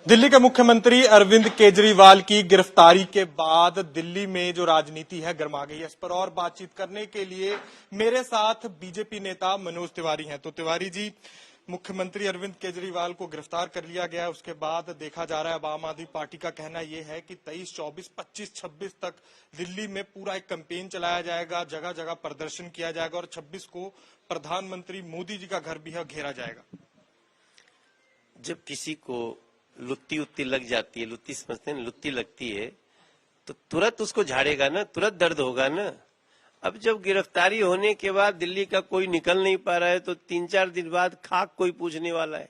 दिल्ली के मुख्यमंत्री अरविंद केजरीवाल की गिरफ्तारी के बाद दिल्ली में जो राजनीति है गर्मा गई है। इस पर और बातचीत करने के लिए मेरे साथ बीजेपी नेता मनोज तिवारी हैं। तो तिवारी जी, मुख्यमंत्री अरविंद केजरीवाल को गिरफ्तार कर लिया गया है। उसके बाद देखा जा रहा है, अब आम आदमी पार्टी का कहना यह है कि 23, 24, 25, 26 तक दिल्ली में पूरा एक कैंपेन चलाया जाएगा, जगह जगह प्रदर्शन किया जाएगा और 26 को प्रधानमंत्री मोदी जी का घर भी है घेरा जाएगा। जब किसी को लुत्ती उत्ती लग जाती है, लुत्ती समझते हैं, लुत्ती लगती है तो तुरंत उसको झाड़ेगा ना, तुरंत दर्द होगा ना। अब जब गिरफ्तारी होने के बाद दिल्ली का कोई निकल नहीं पा रहा है तो 3-4 दिन बाद खाक कोई पूछने वाला है।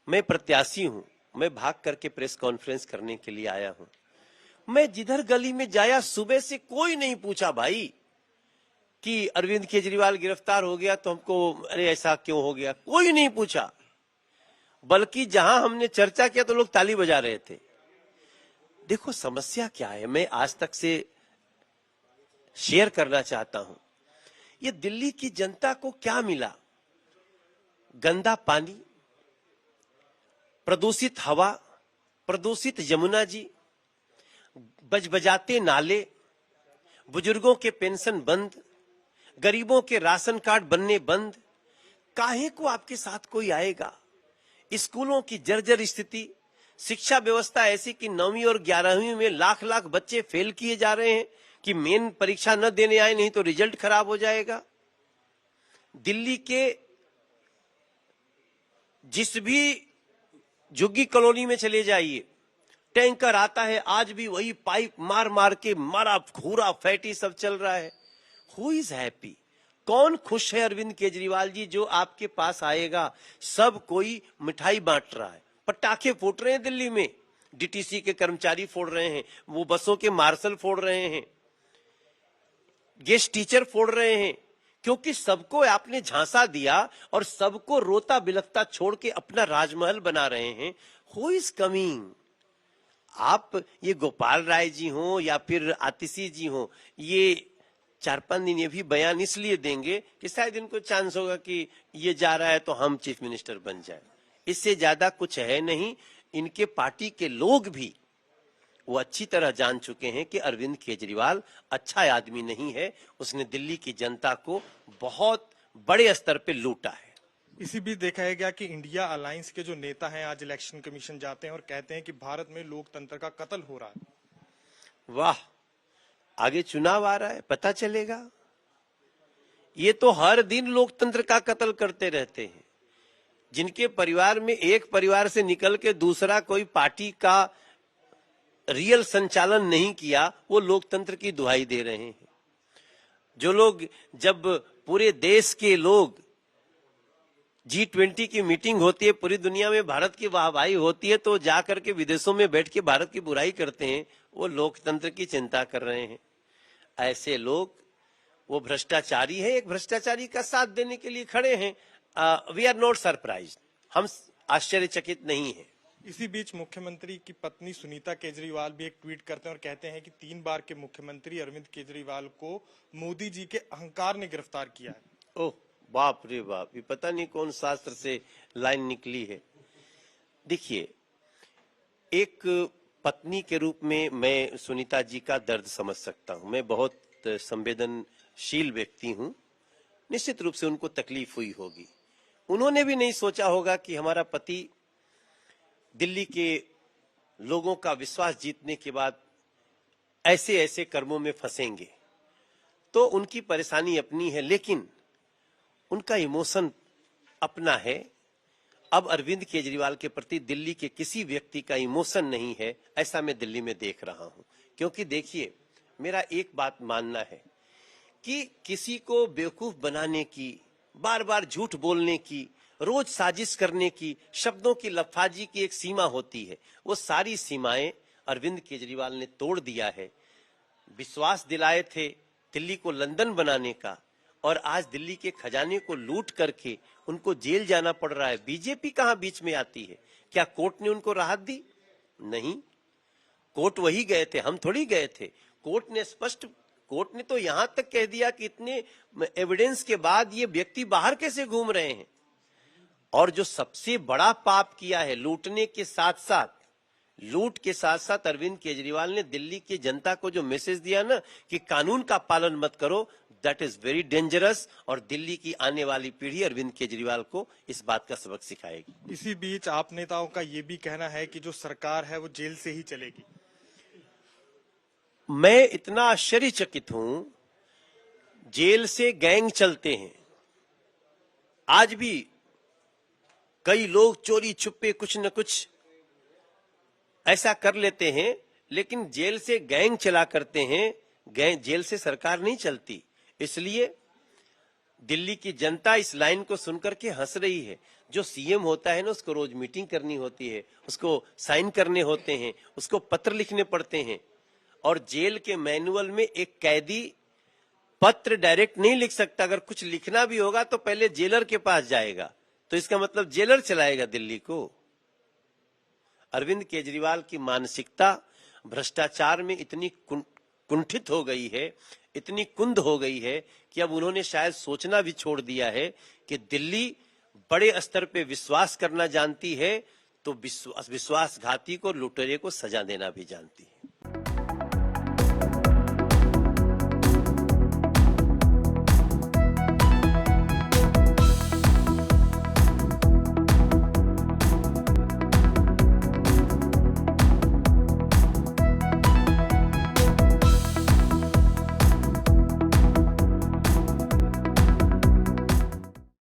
मैं प्रत्याशी हूं, मैं भाग करके प्रेस कॉन्फ्रेंस करने के लिए आया हूं। मैं जिधर गली में जाया सुबह से कोई नहीं पूछा भाई कि अरविंद केजरीवाल गिरफ्तार हो गया तो हमको अरे ऐसा क्यों हो गया, कोई नहीं पूछा। बल्कि जहां हमने चर्चा किया तो लोग ताली बजा रहे थे। देखो समस्या क्या है, मैं आज तक से शेयर करना चाहता हूं। ये दिल्ली की जनता को क्या मिला? गंदा पानी, प्रदूषित हवा, प्रदूषित यमुना जी, बजबजाते नाले, बुजुर्गों के पेंशन बंद, गरीबों के राशन कार्ड बनने बंद। काहे को आपके साथ कोई आएगा? स्कूलों की जर्जर स्थिति, शिक्षा व्यवस्था ऐसी कि 9वीं और 11वीं में लाख लाख बच्चे फेल किए जा रहे हैं कि मेन परीक्षा न देने आए, नहीं तो रिजल्ट खराब हो जाएगा। दिल्ली के जिस भी झुग्गी कॉलोनी में चले जाइए, टैंकर आता है, आज भी वही पाइप मार मार के मारा खूरा फैटी सब चल रहा है। Who is happy? कौन खुश है? अरविंद केजरीवाल जी जो आपके पास आएगा, सब कोई मिठाई बांट रहा है, पटाखे फूट रहे हैं दिल्ली में, डीटीसी के कर्मचारी फोड़ रहे हैं, वो बसों के मार्शल फोड़ रहे हैं, गेस्ट टीचर फोड़ रहे हैं, क्योंकि सबको आपने झांसा दिया और सबको रोता बिलखता छोड़ के अपना राजमहल बना रहे हैं। Who is coming? आप ये गोपाल राय जी हो या फिर आतिशी जी हो, ये 4-5 दिन ये भी बयान इसलिए देंगे कि शायद इनको चांस होगा कि ये जा रहा है तो हम चीफ मिनिस्टर बन जाए। इससे ज्यादा कुछ है नहीं। इनके पार्टी के लोग भी वो अच्छी तरह जान चुके हैं कि अरविंद केजरीवाल अच्छा आदमी नहीं है। उसने दिल्ली की जनता को बहुत बड़े स्तर पे लूटा है। इसी बीच देखा गया कि इंडिया अलायंस के जो नेता हैं आज इलेक्शन कमीशन जाते हैं और कहते हैं कि भारत में लोकतंत्र का कत्ल हो रहा है। वाह, आगे चुनाव आ रहा है, पता चलेगा। ये तो हर दिन लोकतंत्र का कत्ल करते रहते हैं। जिनके परिवार में एक परिवार से निकल के दूसरा कोई पार्टी का रियल संचालन नहीं किया, वो लोकतंत्र की दुहाई दे रहे हैं। जो लोग, जब पूरे देश के लोग G20 की मीटिंग होती है, पूरी दुनिया में भारत की वाहवाही होती है, तो जाकर के विदेशों में बैठ के भारत की बुराई करते हैं, वो लोकतंत्र की चिंता कर रहे हैं। ऐसे लोग, वो भ्रष्टाचारी है, एक भ्रष्टाचारी का साथ देने के लिए खड़े हैं। वी आर नॉट सरप्राइज्ड, हम आश्चर्यचकित नहीं है। इसी बीच मुख्यमंत्री की पत्नी सुनीता केजरीवाल भी एक ट्वीट करते हैं और कहते हैं कि 3 बार के मुख्यमंत्री अरविंद केजरीवाल को मोदी जी के अहंकार ने गिरफ्तार किया है। ओह बाप रे बाप, ये पता नहीं कौन शास्त्र से लाइन निकली है। देखिए, एक पत्नी के रूप में मैं सुनीता जी का दर्द समझ सकता हूं। मैं बहुत संवेदनशील व्यक्ति हूं। निश्चित रूप से उनको तकलीफ हुई होगी। उन्होंने भी नहीं सोचा होगा कि हमारा पति दिल्ली के लोगों का विश्वास जीतने के बाद ऐसे ऐसे कर्मों में फंसेंगे। तो उनकी परेशानी अपनी है, लेकिन उनका इमोशन अपना है। अब अरविंद केजरीवाल के प्रति दिल्ली के किसी व्यक्ति का इमोशन नहीं है, ऐसा मैं दिल्ली में देख रहा हूं। क्योंकि देखिए, मेरा एक बात मानना है कि किसी को बेवकूफ बनाने की, बार बार झूठ बोलने की, रोज साजिश करने की, शब्दों की लफाजी की एक सीमा होती है। वो सारी सीमाएं अरविंद केजरीवाल ने तोड़ दिया है। विश्वास दिलाए थे दिल्ली को लंदन बनाने का, और आज दिल्ली के खजाने को लूट करके उनको जेल जाना पड़ रहा है। बीजेपी कहां बीच में आती है? क्या कोर्ट ने उनको राहत दी? नहीं, कोर्ट वही गए थे, हम थोड़ी गए थे। कोर्ट ने तो यहां तक कह दिया कि इतने एविडेंस के बाद ये व्यक्ति बाहर कैसे घूम रहे हैं, और जो सबसे बड़ा पाप किया है, लूटने के साथ साथ अरविंद केजरीवाल ने दिल्ली की जनता को जो मैसेज दिया ना कि कानून का पालन मत करो, दैट इज वेरी डेंजरस। और दिल्ली की आने वाली पीढ़ी अरविंद केजरीवाल को इस बात का सबक सिखाएगी। इसी बीच आप नेताओं का ये भी कहना है कि जो सरकार है वो जेल से ही चलेगी। मैं इतना आश्चर्यचकित हूं, जेल से गैंग चलते हैं। आज भी कई लोग चोरी छुपे कुछ न कुछ ऐसा कर लेते हैं, लेकिन जेल से गैंग चला करते हैं। जेल से सरकार नहीं चलती। इसलिए दिल्ली की जनता इस लाइन को सुनकर के हंस रही है। जो सीएम होता है ना, उसको रोज मीटिंग करनी होती है, उसको साइन करने होते हैं, उसको पत्र लिखने पड़ते हैं। और जेल के मैनुअल में एक कैदी पत्र डायरेक्ट नहीं लिख सकता। अगर कुछ लिखना भी होगा तो पहले जेलर के पास जाएगा। तो इसका मतलब जेलर चलाएगा दिल्ली को। अरविंद केजरीवाल की मानसिकता भ्रष्टाचार में इतनी कुंठित हो गई है, इतनी कुंद हो गई है कि अब उन्होंने शायद सोचना भी छोड़ दिया है कि दिल्ली बड़े स्तर पे विश्वास करना जानती है, तो विश्वासघाती को, लुटेरे को सजा देना भी जानती है।